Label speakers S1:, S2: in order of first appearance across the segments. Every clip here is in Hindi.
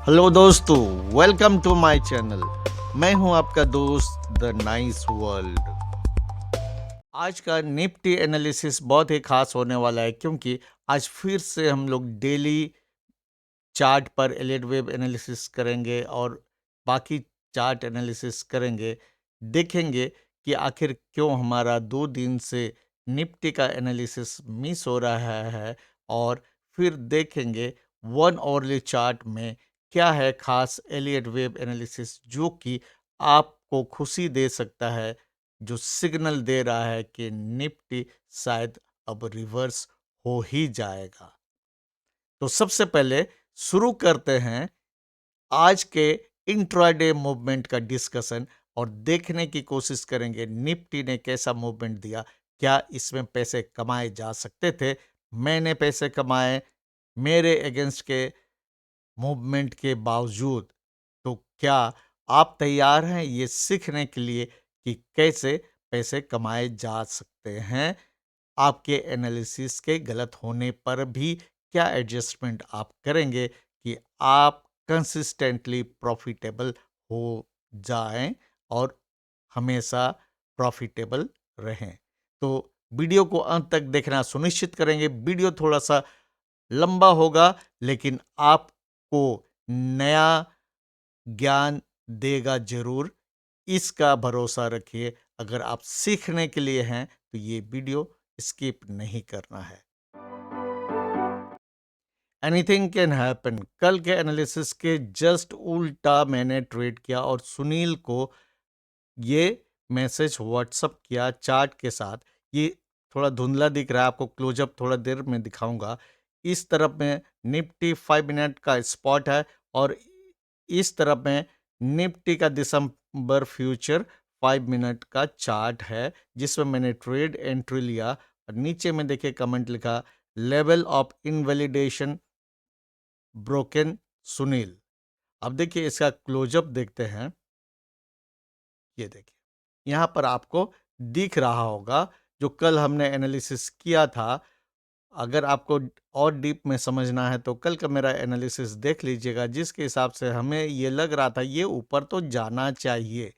S1: हेलो दोस्तों, वेलकम टू माय चैनल। मैं हूं आपका दोस्त द नाइस वर्ल्ड। आज का निफ्टी एनालिसिस बहुत ही खास होने वाला है क्योंकि आज फिर से हम लोग डेली चार्ट पर एलियट वेव एनालिसिस करेंगे और बाकी चार्ट एनालिसिस करेंगे। देखेंगे कि आखिर क्यों हमारा 2 दिन से निफ्टी का एनालिसिस मिस हो रहा है और फिर देखेंगे वन आवरली चार्ट में क्या है खास एलियट वेव एनालिसिस जो कि आपको खुशी दे सकता है, जो सिग्नल दे रहा है कि निफ्टी शायद अब रिवर्स हो ही जाएगा। तो सबसे पहले शुरू करते हैं आज के इंट्राडे मूवमेंट का डिस्कशन और देखने की कोशिश करेंगे निफ्टी ने कैसा मूवमेंट दिया, क्या इसमें पैसे कमाए जा सकते थे। मैंने पैसे कमाए मेरे अगेंस्ट के मूवमेंट के बावजूद। तो क्या आप तैयार हैं ये सीखने के लिए कि कैसे पैसे कमाए जा सकते हैं? आपके एनालिसिस के गलत होने पर भी क्या एडजस्टमेंट आप करेंगे कि आप कंसिस्टेंटली प्रॉफिटेबल हो जाएं और हमेशा प्रॉफिटेबल रहें। तो वीडियो को अंत तक देखना सुनिश्चित करेंगे। वीडियो थोड़ा सा लंबा होगा लेकिन आपको नया ज्ञान देगा जरूर, इसका भरोसा रखिए। अगर आप सीखने के लिए हैं तो ये वीडियो स्किप नहीं करना है। Anything can happen. कल के एनालिसिस के जस्ट उल्टा मैंने ट्रेड किया और सुनील को ये मैसेज व्हाट्सअप किया चार्ट के साथ। ये थोड़ा धुंधला दिख रहा है, आपको क्लोजअप थोड़ा देर में दिखाऊंगा। इस तरफ में निफ्टी 5 मिनट का स्पॉट है और इस तरफ में निफ्टी का दिसंबर फ्यूचर 5 मिनट का चार्ट है जिसमें मैंने ट्रेड एंट्री लिया। और नीचे में देखिए कमेंट लिखा, level of invalidation broken Sunil. अब देखिए इसका क्लोजअप देखते हैं। ये देखिए यहाँ पर आपको दिख रहा होगा जो कल हमने एनालिसिस किया था। अगर आपको और डीप में समझना है तो कल का मेरा एनालिसिस देख लीजिएगा, जिसके हिसाब से हमें ये लग रहा था ये ऊपर तो जाना चाहिए।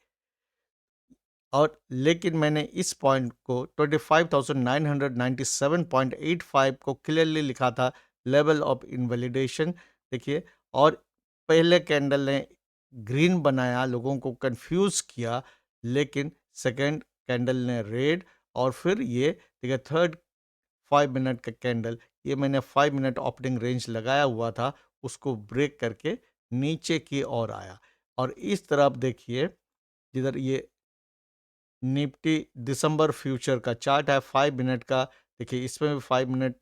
S1: और लेकिन मैंने इस पॉइंट को 25,997.85 को क्लियरली लिखा था लेवल ऑफ इनवैलिडेशन। देखिए, और पहले कैंडल ने ग्रीन बनाया, लोगों को कंफ्यूज किया, लेकिन सेकंड कैंडल ने रेड और फिर ये देखिए थर्ड 5 मिनट का कैंडल, ये मैंने 5 मिनट ओपनिंग रेंज लगाया हुआ था, उसको ब्रेक करके नीचे की ओर आया। और इस तरफ देखिए जिधर ये निफ्टी दिसंबर फ्यूचर का चार्ट है 5 मिनट का, देखिए इसमें भी 5 मिनट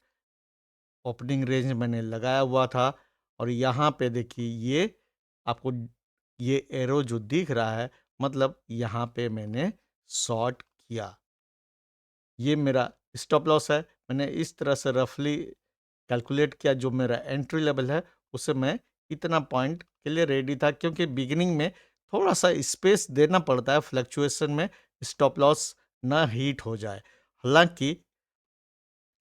S1: ओपनिंग रेंज मैंने लगाया हुआ था। और यहाँ पे देखिए ये आपको ये एरो जो दिख रहा है, मतलब यहाँ पे मैंने शॉर्ट किया। ये मेरा स्टॉप लॉस है। मैंने इस तरह से रफली कैलकुलेट किया, जो मेरा एंट्री लेवल है उसे मैं इतना पॉइंट के लिए रेडी था, क्योंकि बिगिनिंग में थोड़ा सा स्पेस देना पड़ता है फ्लक्चुएशन में, स्टॉप लॉस ना हीट हो जाए। हालांकि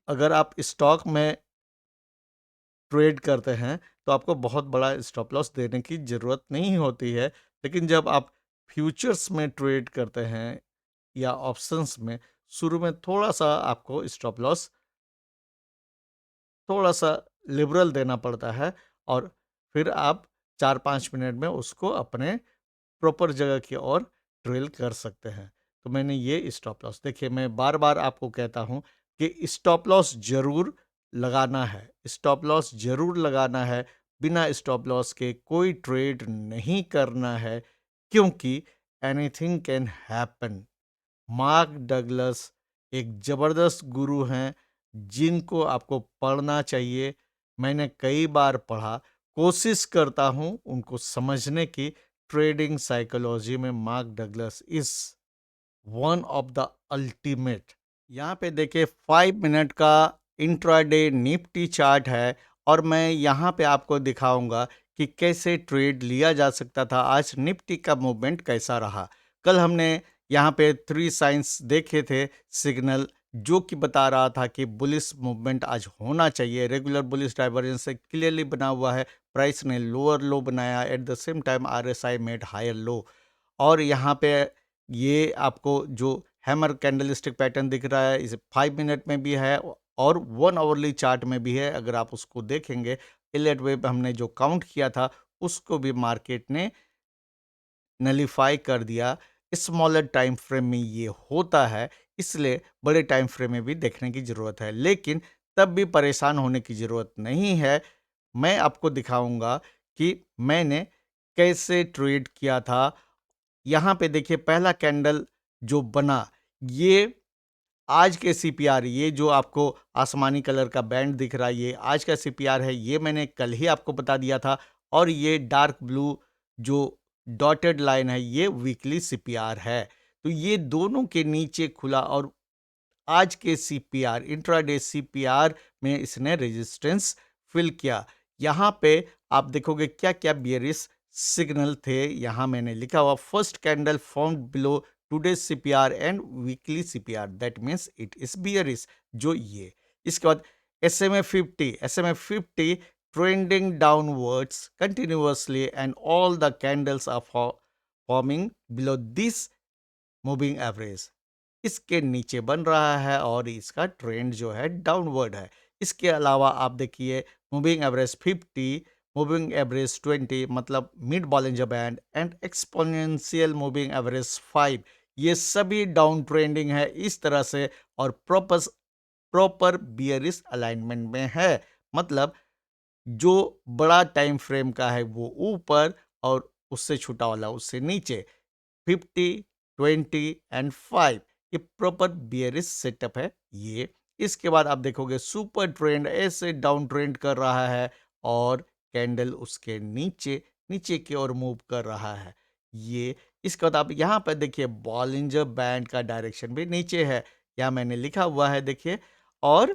S1: अगर आप स्टॉक में ट्रेड करते हैं तो आपको बहुत बड़ा स्टॉप लॉस देने की ज़रूरत नहीं होती है, लेकिन जब आप फ्यूचर्स में ट्रेड करते हैं या ऑप्शंस में, शुरू में थोड़ा सा आपको स्टॉप लॉस थोड़ा सा लिबरल देना पड़ता है और फिर आप 4-5 मिनट में उसको अपने प्रॉपर जगह की ओर ट्रेल कर सकते हैं। तो मैंने ये स्टॉप लॉस, देखिए मैं बार बार आपको कहता हूँ कि स्टॉप लॉस जरूर लगाना है, स्टॉप लॉस जरूर लगाना है। बिना स्टॉप लॉस के कोई ट्रेड नहीं करना है, क्योंकि anything can happen. Mark Douglas एक ज़बरदस्त गुरु हैं जिनको आपको पढ़ना चाहिए। मैंने कई बार पढ़ा, कोशिश करता हूँ उनको समझने की। ट्रेडिंग साइकोलॉजी में mark Douglas is one of the ultimate. यहाँ पे देखिए 5 मिनट का इंट्राडे निफ्टी चार्ट है और मैं यहाँ पे आपको दिखाऊंगा कि कैसे ट्रेड लिया जा सकता था। आज निफ्टी का मूवमेंट कैसा रहा। कल हमने यहाँ पे 3 साइंस देखे थे सिग्नल, जो कि बता रहा था कि बुलिश मूवमेंट आज होना चाहिए। रेगुलर बुलिश डाइवर्जेंस से क्लियरली बना हुआ है। प्राइस ने लोअर लो बनाया, at the same time RSI made higher low. और यहाँ पे ये आपको जो हैमर कैंडलस्टिक पैटर्न दिख रहा है, इसे 5 मिनट में भी है और 1 आवरली चार्ट में भी है। अगर आप उसको देखेंगे, एलियट वेव हमने जो काउंट किया था उसको भी मार्केट ने नलीफाई कर दिया। स्मॉलर टाइम फ्रेम में ये होता है, इसलिए बड़े टाइम फ्रेम में भी देखने की ज़रूरत है, लेकिन तब भी परेशान होने की ज़रूरत नहीं है। मैं आपको दिखाऊंगा कि मैंने कैसे ट्रेड किया था। यहाँ पे देखिए, पहला कैंडल जो बना, ये आज के सीपीआर, ये जो आपको आसमानी कलर का बैंड दिख रहा है, ये आज का सीपीआर है। ये मैंने कल ही आपको बता दिया था। और ये डार्क ब्लू जो डॉटेड लाइन है, ये वीकली सीपीआर है। तो ये दोनों के नीचे खुला और आज के सीपीआर, इंट्राडे सीपीआर में इसने रेजिस्टेंस फिल किया। यहाँ पे आप देखोगे क्या क्या बियरिश सिग्नल थे। यहाँ मैंने लिखा हुआ, first candle found below today's CPR and weekly CPR, that means it is bearish. जो ये, इसके बाद SMA 50 trending downwards continuously and all the candles are forming below this moving average. इसके नीचे बन रहा है और इसका ट्रेंड जो है डाउनवर्ड है। इसके अलावा आप देखिए, मूविंग एवरेज 50, मूविंग एवरेज 20 मतलब mid Bollinger band, and exponential moving average 5, ये सभी डाउन ट्रेंडिंग है इस तरह से। और प्रॉपर बियरिश अलाइनमेंट में है। मतलब जो बड़ा टाइम फ्रेम का है वो ऊपर और उससे छोटा वाला उससे नीचे, 50, 20 एंड 5, ये प्रॉपर बियरिश सेटअप है ये। इसके बाद आप देखोगे सुपर ट्रेंड ऐसे डाउन ट्रेंड कर रहा है और कैंडल उसके नीचे नीचे की ओर मूव कर रहा है ये। इसके बाद आप यहाँ पर देखिए, बॉलिंजर बैंड का डायरेक्शन भी नीचे है, यहाँ मैंने लिखा हुआ है देखिए। और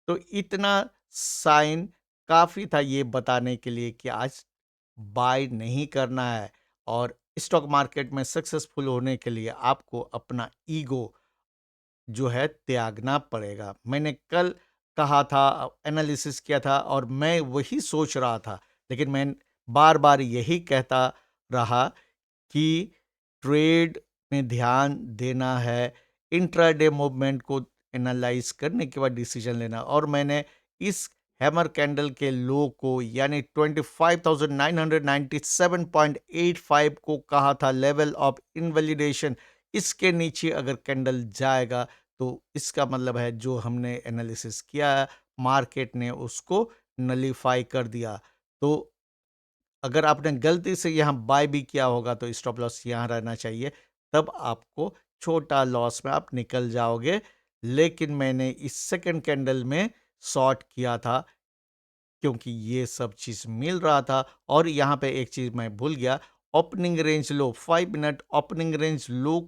S1: तो इतना साइन काफ़ी था ये बताने के लिए कि आज बाय नहीं करना है। और स्टॉक मार्केट में सक्सेसफुल होने के लिए आपको अपना ईगो जो है त्यागना पड़ेगा। मैंने कल कहा था, एनालिसिस किया था और मैं वही सोच रहा था, लेकिन मैं बार बार यही कहता रहा कि ट्रेड में ध्यान देना है, इंट्राडे मूवमेंट को एनालाइज करने के बाद डिसीजन लेना। और मैंने इस हैमर कैंडल के लो को यानी 25,997.85 को कहा था लेवल ऑफ इनवैलिडेशन। इसके नीचे अगर कैंडल जाएगा तो इसका मतलब है जो हमने एनालिसिस किया है, मार्केट ने उसको नलीफाई कर दिया। तो अगर आपने गलती से यहाँ बाय भी किया होगा तो स्टॉप लॉस यहाँ रहना चाहिए, तब आपको छोटा लॉस में आप निकल जाओगे। लेकिन मैंने इस सेकंड कैंडल में शॉर्ट किया था क्योंकि ये सब चीज़ मिल रहा था। और यहाँ पे एक चीज़ मैं भूल गया, ओपनिंग रेंज लो, 5 मिनट ओपनिंग रेंज लो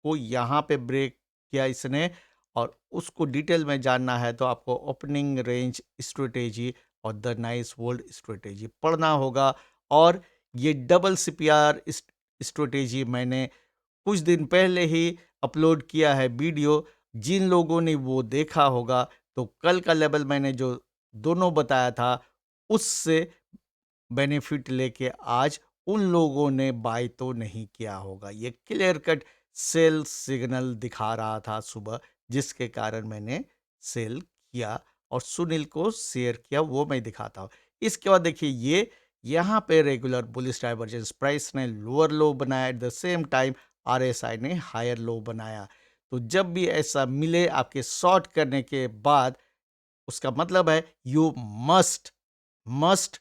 S1: को यहाँ पे ब्रेक किया इसने। और उसको डिटेल में जानना है तो आपको ओपनिंग रेंज स्ट्रेटेजी और द नाइस वर्ल्ड स्ट्रेटेजी पढ़ना होगा। और ये डबल सीपीआर स्ट्रेटेजी मैंने कुछ दिन पहले ही अपलोड किया है वीडियो। जिन लोगों ने वो देखा होगा, तो कल का लेवल मैंने जो दोनों बताया था उससे बेनिफिट लेके आज उन लोगों ने बाय तो नहीं किया होगा। ये क्लियर कट सेल सिग्नल दिखा रहा था सुबह, जिसके कारण मैंने सेल किया और सुनील को शेयर किया, वो मैं दिखाता हूँ। इसके बाद देखिए, ये यहाँ पे रेगुलर बुलिश डाइवर्जेंस, प्राइस ने लोअर लो बनाया, at the same time RSI ने हायर लो बनाया। तो जब भी ऐसा मिले आपके शॉर्ट करने के बाद, उसका मतलब है you must must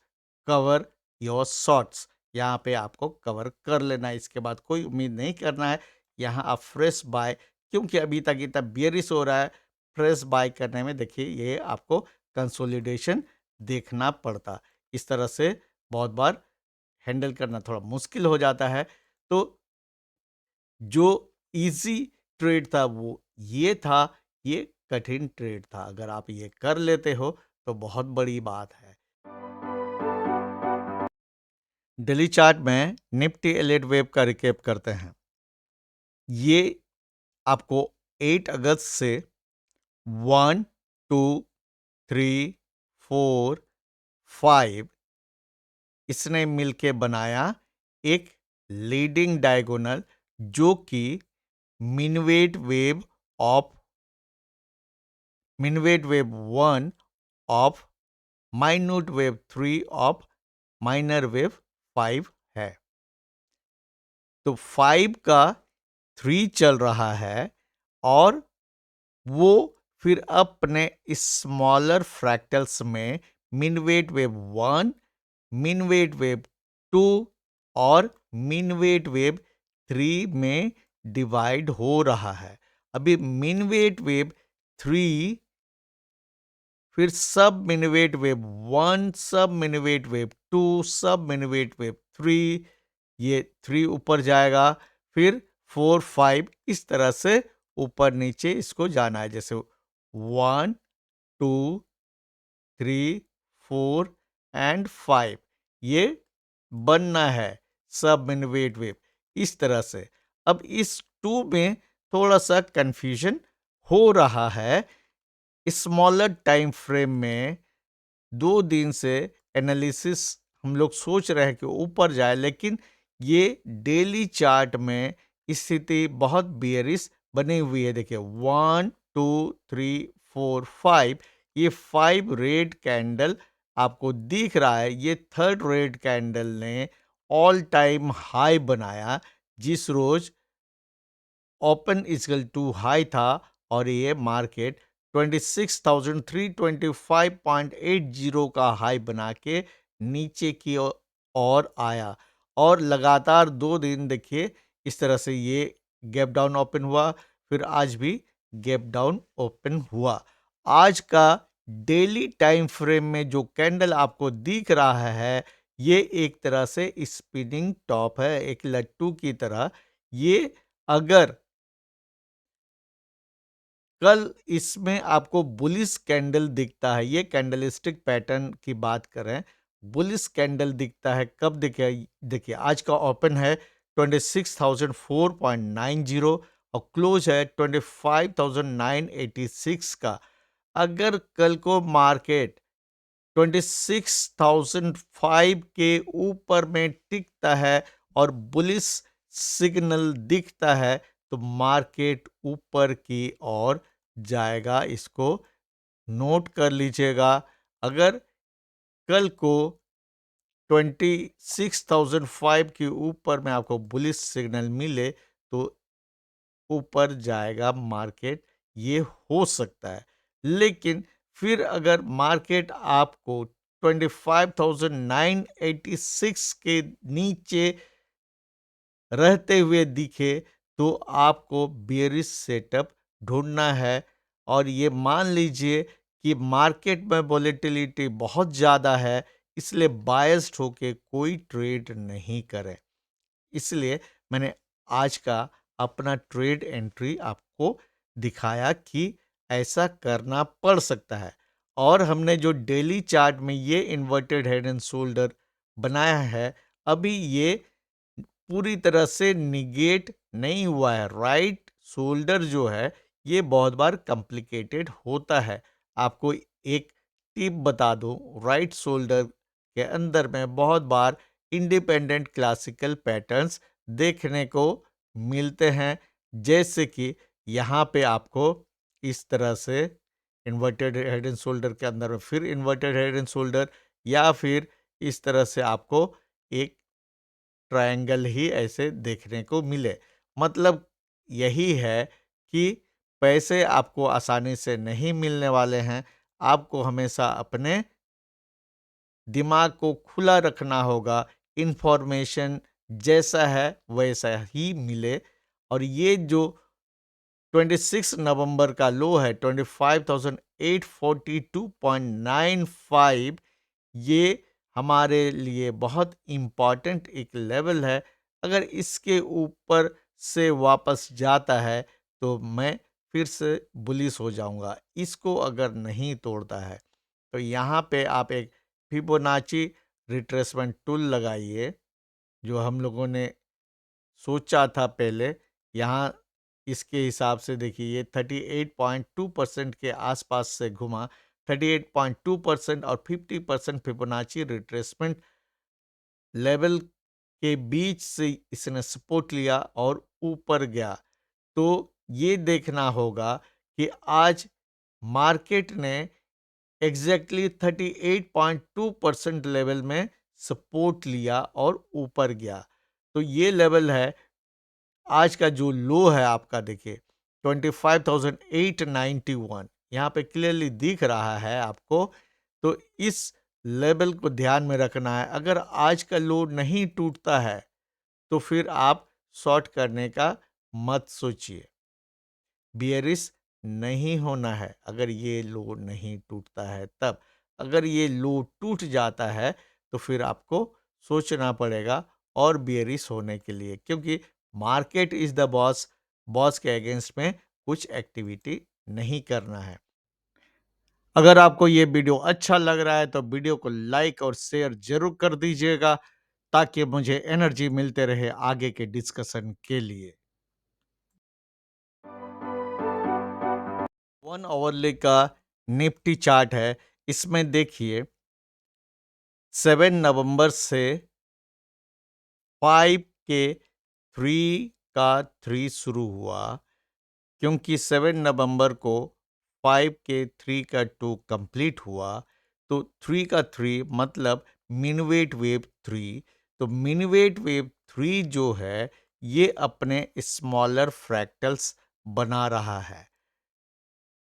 S1: cover your shorts. यहाँ पे आपको कवर कर लेना है, इसके बाद कोई उम्मीद नहीं करना है। यहाँ आप फ्रेश बाय, क्योंकि अभी तक इतना बियरिश हो रहा है, फ्रेश बाय करने में देखिए ये आपको कंसोलिडेशन देखना पड़ता। इस तरह से बहुत बार हैंडल करना थोड़ा मुश्किल हो जाता है। तो जो इजी ट्रेड था वो ये था, ये कठिन ट्रेड था। अगर आप ये कर लेते हो तो बहुत बड़ी बात है। डेली चार्ट में निफ्टी एलिट वेव का रिकेप करते हैं। ये आपको 8 अगस्त से 1 2 3 4 5 इसने मिलके बनाया एक लीडिंग डायगोनल, जो कि minuette wave of minuette wave 1 of minute wave 3 of minor wave 5 है। तो 5 का 3 चल रहा है और वो फिर अपने स्मॉलर फ्रैक्टल्स में मिनवेट वेव 1, मिनवेट वेव 2 और मिनवेट वेव 3 में डिवाइड हो रहा है। अभी मिनवेट वेव 3 फिर सब मिनवेट वेव 1, सब मिनवेट वेव 2, सब मिनवेट वेव 3, ये 3 ऊपर जाएगा, फिर 4 5 इस तरह से ऊपर नीचे इसको जाना है, जैसे 1 2 3 4 एंड 5 ये बनना है सब मिनवेट वेव इस तरह से। अब इस 2 में थोड़ा सा कंफ्यूजन हो रहा है। स्मॉलर टाइम फ्रेम में 2 दिन से एनालिसिस हम लोग सोच रहे हैं कि ऊपर जाए, लेकिन ये डेली चार्ट में स्थिति बहुत बियरिश बनी हुई है। देखिए 1 2 3 4 5 ये 5 रेड कैंडल आपको दिख रहा है। ये थर्ड रेड कैंडल ने ऑल टाइम हाई बनाया, जिस रोज ओपन इक्वल टू हाई था, और ये मार्केट 26,325.80 का हाई बना के नीचे की ओर आया और लगातार 2 दिन देखिए इस तरह से ये गैप डाउन ओपन हुआ, फिर आज भी गैप डाउन ओपन हुआ। आज का डेली टाइम फ्रेम में जो कैंडल आपको दिख रहा है, ये एक तरह से स्पिनिंग टॉप है, एक लट्टू की तरह। ये अगर कल इसमें आपको बुलिश कैंडल दिखता है, ये कैंडलस्टिक पैटर्न की बात करें, बुलिश कैंडल दिखता है कब दिखे? देखिए आज का ओपन है 26,004.90 और क्लोज है 25,986 का। अगर कल को मार्केट 26,005 के ऊपर में टिकता है और बुलिश सिग्नल दिखता है, तो मार्केट ऊपर की ओर जाएगा। इसको नोट कर लीजिएगा। अगर कल को 26,005 के ऊपर में आपको बुलिश सिग्नल मिले, तो ऊपर जाएगा मार्केट, ये हो सकता है। लेकिन फिर अगर मार्केट आपको 25,986 के नीचे रहते हुए दिखे, तो आपको बेयरिश सेटअप ढूंढना है। और ये मान लीजिए कि मार्केट में वोलेटिलिटी बहुत ज़्यादा है, इसलिए बायस्ड होके कोई ट्रेड नहीं करें। इसलिए मैंने आज का अपना ट्रेड एंट्री आपको दिखाया कि ऐसा करना पड़ सकता है। और हमने जो डेली चार्ट में ये इन्वर्टेड हेड एंड शोल्डर बनाया है, अभी ये पूरी तरह से निगेट नहीं हुआ है। राइट शोल्डर जो है ये बहुत बार कॉम्प्लिकेटेड होता है। आपको एक टिप बता दूं, राइट शोल्डर के अंदर में बहुत बार इंडिपेंडेंट क्लासिकल पैटर्न्स देखने को मिलते हैं, जैसे कि यहाँ पे आपको इस तरह से इन्वर्टेड हेड एंड शोल्डर के अंदर में फिर इन्वर्टेड हेड एंड शोल्डर, या फिर इस तरह से आपको एक ट्रायंगल ही ऐसे देखने को मिले। मतलब यही है कि पैसे आपको आसानी से नहीं मिलने वाले हैं। आपको हमेशा अपने दिमाग को खुला रखना होगा। इन्फॉर्मेशन जैसा है वैसा ही मिले। और ये जो 26 नवंबर का लो है 25,842.95, ये हमारे लिए बहुत इम्पॉर्टेंट एक लेवल है। अगर इसके ऊपर से वापस जाता है तो मैं फिर से बुलिश हो जाऊंगा। इसको अगर नहीं तोड़ता है तो यहाँ पे आप एक फिबोनाची रिट्रेसमेंट टूल लगाइए, जो हम लोगों ने सोचा था पहले। यहाँ इसके हिसाब से देखिए ये 38.2% के आसपास से घुमा। 38.2% और 50% फिबोनाची रिट्रेसमेंट लेवल के बीच से इसने सपोर्ट लिया और ऊपर गया। तो ये देखना होगा कि आज मार्केट ने एग्जैक्टली 38.2% लेवल में सपोर्ट लिया और ऊपर गया। तो ये लेवल है आज का जो लो है आपका, देखिए 25,891 यहाँ पे क्लियरली दिख रहा है आपको। तो इस लेवल को ध्यान में रखना है। अगर आज का लो नहीं टूटता है तो फिर आप शॉर्ट करने का मत सोचिए। बियरिश नहीं होना है अगर ये लो नहीं टूटता है तब। अगर ये लो टूट जाता है तो फिर आपको सोचना पड़ेगा और बियरिश होने के लिए, क्योंकि market is the boss. Boss के अगेंस्ट में कुछ एक्टिविटी नहीं करना है। अगर आपको ये वीडियो अच्छा लग रहा है तो वीडियो को लाइक और शेयर जरूर कर दीजिएगा, ताकि मुझे एनर्जी मिलते रहे आगे के डिस्कशन के लिए। 1 आवरली का निफ्टी चार्ट है। इसमें देखिए 7 नवंबर से 5 के 3 का 3 शुरू हुआ, क्योंकि 7 नवंबर को 5 के 3 का 2 कंप्लीट हुआ। तो 3 का 3 मतलब मिनवेट वेव 3। तो मिनवेट वेव 3 जो है ये अपने स्मॉलर फ्रैक्टल्स बना रहा है।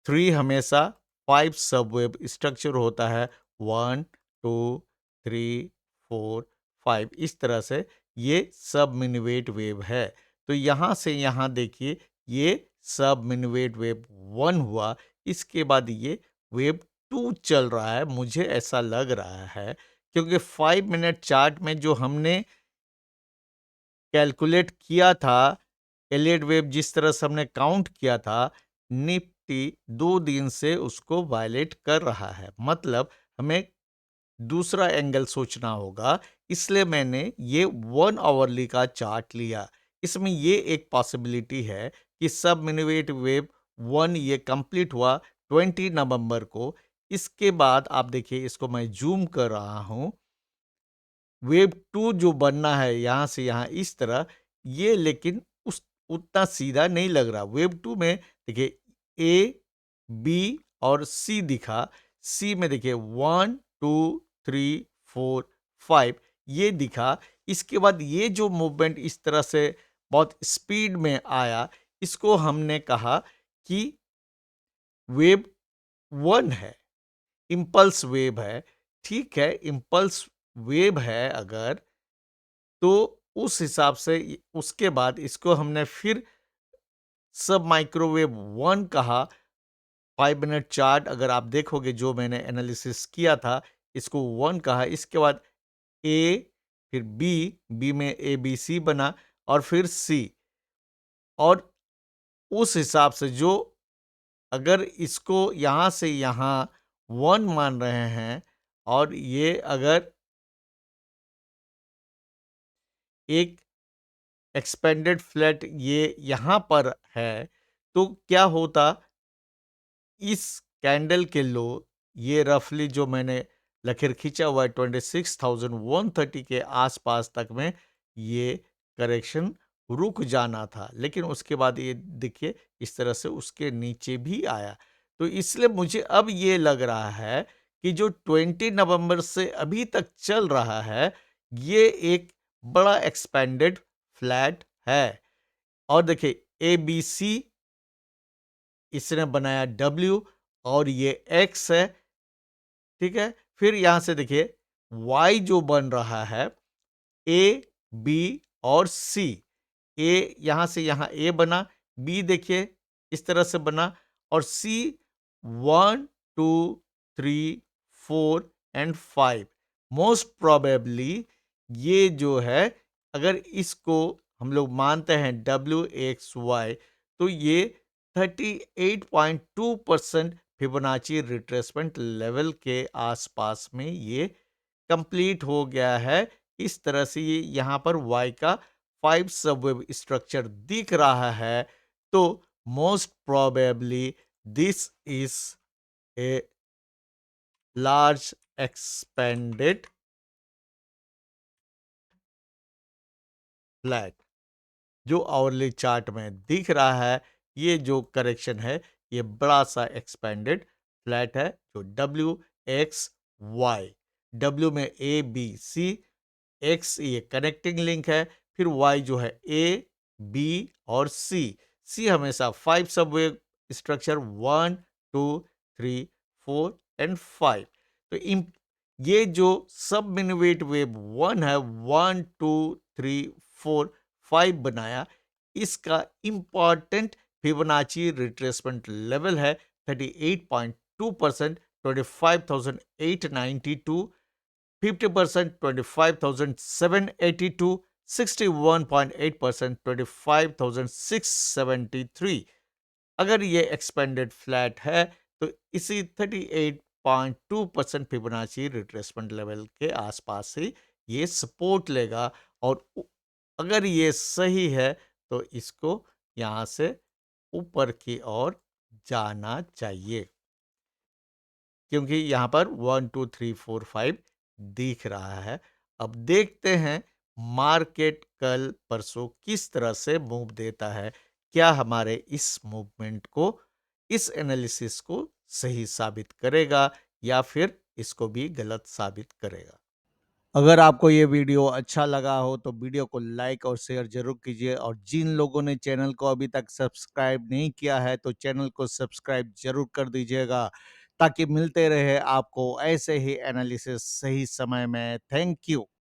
S1: 3 हमेशा 5 सबवेव स्ट्रक्चर होता है। 1 2 3 4 5 इस तरह से ये सब मिनवेट वेव है। तो यहाँ से यहाँ देखिए ये सब मिनवेट वेव 1 हुआ। इसके बाद ये वेव 2 चल रहा है, मुझे ऐसा लग रहा है, क्योंकि 5 मिनट चार्ट में जो हमने कैलकुलेट किया था, एलियट वेव जिस तरह से हमने काउंट किया था, निफ्टी 2 दिन से उसको वायलेट कर रहा है। मतलब हमें दूसरा एंगल सोचना होगा। इसलिए मैंने ये 1 आवरली का चार्ट लिया। इसमें ये एक पॉसिबिलिटी है कि सब मिनिवेट वेव 1 ये कंप्लीट हुआ 20 नवंबर को। इसके बाद आप देखिए, इसको मैं जूम कर रहा हूं, वेव 2 जो बनना है यहाँ से यहाँ इस तरह, ये लेकिन उस उतना सीधा नहीं लग रहा। वेव 2 में देखिए ए, बी और सी दिखा। सी में देखिए 1 2 3 4 5 ये दिखा। इसके बाद ये जो मूवमेंट इस तरह से बहुत स्पीड में आया, इसको हमने कहा कि वेव 1 है, इम्पल्स वेव है। ठीक है, इम्पल्स वेव है अगर, तो उस हिसाब से उसके बाद इसको हमने फिर सब माइक्रोवेव 1 कहा। 5 मिनट चार्ट अगर आप देखोगे जो मैंने एनालिसिस किया था, इसको 1 कहा। इसके बाद ए, फिर बी, बी में ए बी सी बना और फिर सी। और उस हिसाब से जो, अगर इसको यहाँ से यहाँ 1 मान रहे हैं और ये अगर एक एक्सपेंडेड फ्लैट ये यहाँ पर है, तो क्या होता, इस कैंडल के लो, ये रफली जो मैंने लकीर खींचा हुआ है 26,130 के आसपास तक में ये करेक्शन रुक जाना था। लेकिन उसके बाद ये देखिए इस तरह से उसके नीचे भी आया। तो इसलिए मुझे अब ये लग रहा है कि जो 20 नवंबर से अभी तक चल रहा है, ये एक बड़ा एक्सपेंडेड फ्लैट है। और देखिए ए बी सी इसने बनाया डब्ल्यू और ये एक्स है। ठीक है, फिर यहां से देखिए वाई जो बन रहा है, ए बी और सी। ए यहां से यहां ए बना, बी देखिए इस तरह से बना, और सी 1 2 3 4 एंड 5। मोस्ट प्रोबेबली ये जो है, अगर इसको हम लोग मानते हैं डब्ल्यू एक्स वाई, तो ये 38.2% फिबोनाची रिट्रेसमेंट लेवल के आसपास में ये कंप्लीट हो गया है। इस तरह से ये यहाँ पर वाई का 5 सबवेव स्ट्रक्चर दिख रहा है। तो most probably this is a large expanded flag. जो आवरली चार्ट में दिख रहा है, ये जो करेक्शन है, ये बड़ा सा एक्सपेंडेड फ्लैट है, जो WXY। W में ABC, X ये कनेक्टिंग लिंक है, फिर Y जो है A, B और C हमेशा 5 सबवे स्ट्रक्चर 1, 2, 3, 4 एंड 5। तो ये जो सब मिनिवेट वेव 1 है, 1, 2, 3, 4, 5 बनाया, इसका इंपॉर्टेंट फिबोनाची रिट्रेसमेंट लेवल है 38.2%, 25,892, 50% 25,782, 61.8% 25,673। अगर ये एक्सपेंडेड फ्लैट है तो इसी 38.2% फिबोनाची रिट्रेसमेंट लेवल के आसपास ही ये सपोर्ट लेगा, और अगर ये सही है तो इसको यहाँ से ऊपर की ओर जाना चाहिए, क्योंकि यहाँ पर 1, 2, 3, 4, 5 दिख रहा है। अब देखते हैं मार्केट कल परसों किस तरह से मूव देता है। क्या हमारे इस मूवमेंट को, इस एनालिसिस को सही साबित करेगा या फिर इसको भी गलत साबित करेगा। अगर आपको ये वीडियो अच्छा लगा हो तो वीडियो को लाइक और शेयर जरूर कीजिए, और जिन लोगों ने चैनल को अभी तक सब्सक्राइब नहीं किया है तो चैनल को सब्सक्राइब जरूर कर दीजिएगा, ताकि मिलते रहे आपको ऐसे ही एनालिसिस सही समय में। Thank you.